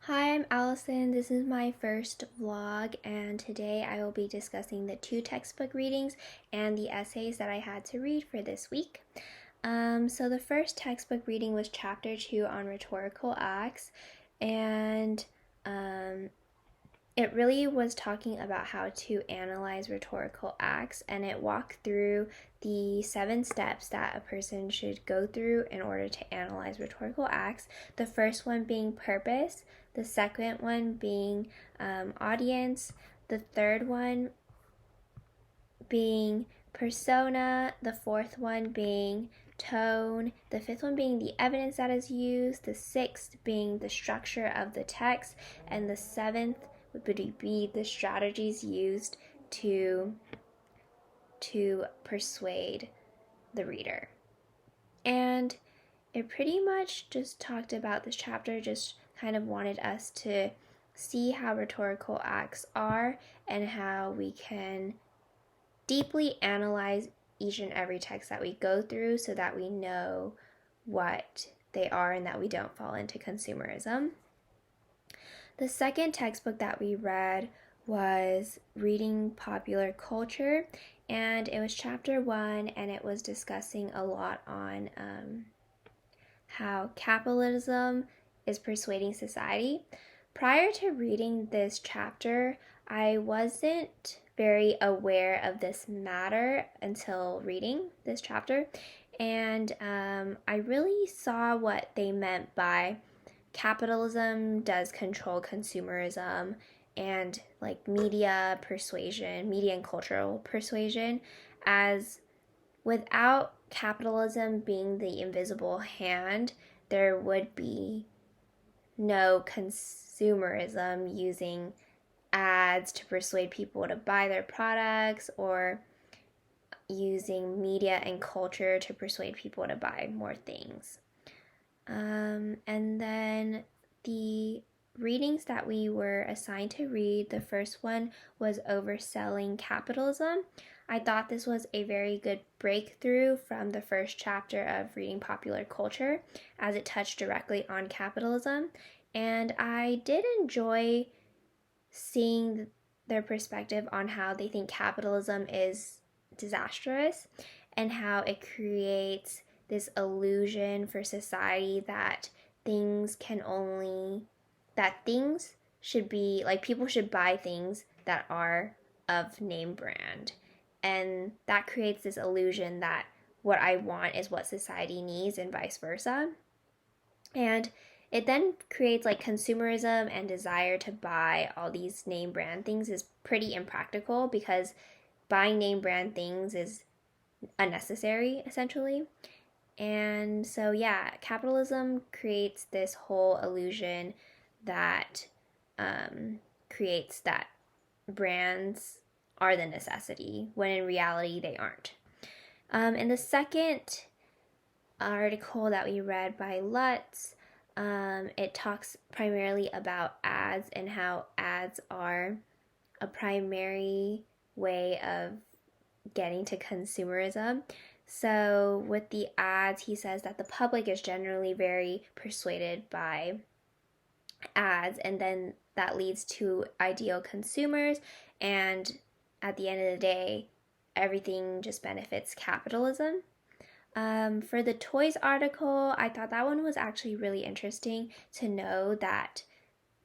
Hi, I'm Allison. This is my first vlog, and today I will be discussing the two textbook readings and the essays that I had to read for this week. So the first textbook reading was Chapter 2 on Rhetorical Acts, and it really was talking about how to analyze rhetorical acts, and it walked through the 7 steps that a person should go through in order to analyze rhetorical acts. The first one being purpose, the second one being audience, the third one being persona, the fourth one being tone, the fifth one being the evidence that is used, the sixth being the structure of the text, and the seventh would be the strategies used to persuade the reader. And it pretty much just talked about this chapter, just kind of wanted us to see how rhetorical acts are and how we can deeply analyze each and every text that we go through so that we know what they are and that we don't fall into consumerism. The second textbook that we read was Reading Popular Culture, and it was chapter 1, and it was discussing a lot on how capitalism is persuading society. Prior to reading this chapter, I wasn't very aware of this matter until reading this chapter, and I really saw what they meant by capitalism does control consumerism and like media persuasion, media and cultural persuasion, as without capitalism being the invisible hand, there would be no consumerism using ads to persuade people to buy their products or using media and culture to persuade people to buy more things. And then the readings that we were assigned to read, the first one was Overselling Capitalism. I thought this was a very good breakthrough from the first chapter of Reading Popular Culture, as it touched directly on capitalism. And I did enjoy seeing their perspective on how they think capitalism is disastrous and how it creates this illusion for society that things should be like people should buy things that are of name brand, and that creates this illusion that what I want is what society needs and vice versa. And it then creates like consumerism and desire to buy all these name brand things is pretty impractical because buying name brand things is unnecessary essentially. And so, yeah, capitalism creates this whole illusion that creates that brands are the necessity when in reality they aren't. In the second article that we read by Lutz, it talks primarily about ads and how ads are a primary way of getting to consumerism. So, with the ads, he says that the public is generally very persuaded by ads, and then that leads to ideal consumers, and at the end of the day, everything just benefits capitalism. For the toys article, I thought that one was actually really interesting to know that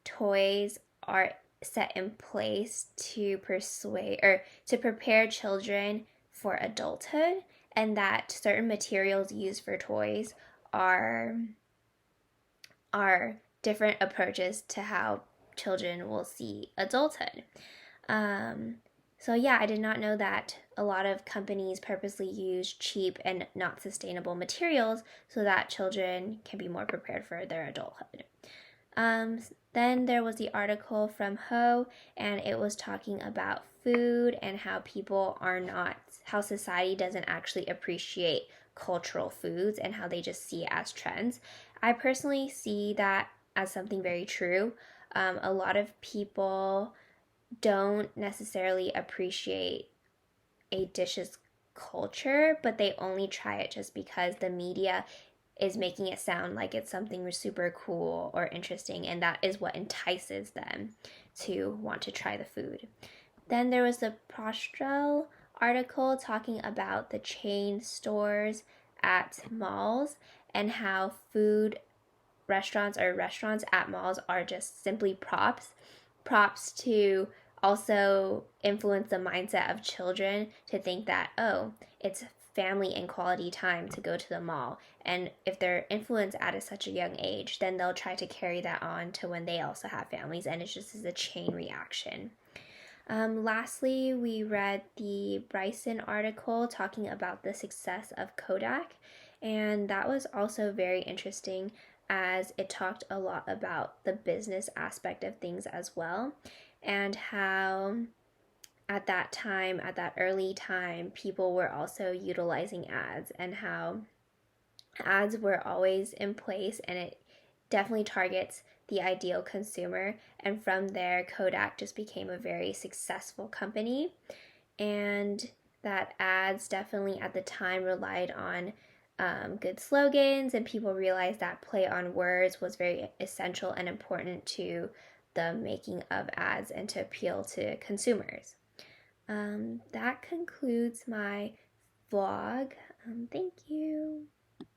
toys are set in place to persuade or to prepare children for adulthood, and that certain materials used for toys are different approaches to how children will see adulthood. So yeah, I did not know that a lot of companies purposely use cheap and not sustainable materials so that children can be more prepared for their adulthood. Then there was the article from Ho, and it was talking about food and how society doesn't actually appreciate cultural foods and how they just see it as trends. I personally see that as something very true. A lot of people don't necessarily appreciate a dish's culture, but they only try it just because the media is making it sound like it's something super cool or interesting, and that is what entices them to want to try the food. Then there was the Prostrel article talking about the chain stores at malls and how food restaurants or restaurants at malls are just simply props to also influence the mindset of children to think that, oh, it's family and quality time to go to the mall. And if they're influenced at such a young age, then they'll try to carry that on to when they also have families, and it's just a chain reaction. Lastly, we read the Bryson article talking about the success of Kodak, and that was also very interesting as it talked a lot about the business aspect of things as well, and how at that early time, people were also utilizing ads, and how ads were always in place, and it definitely targets the ideal consumer. And from there, Kodak just became a very successful company, and that ads definitely at the time relied on good slogans, and people realized that play on words was very essential and important to the making of ads and to appeal to consumers. That concludes my vlog. Thank you.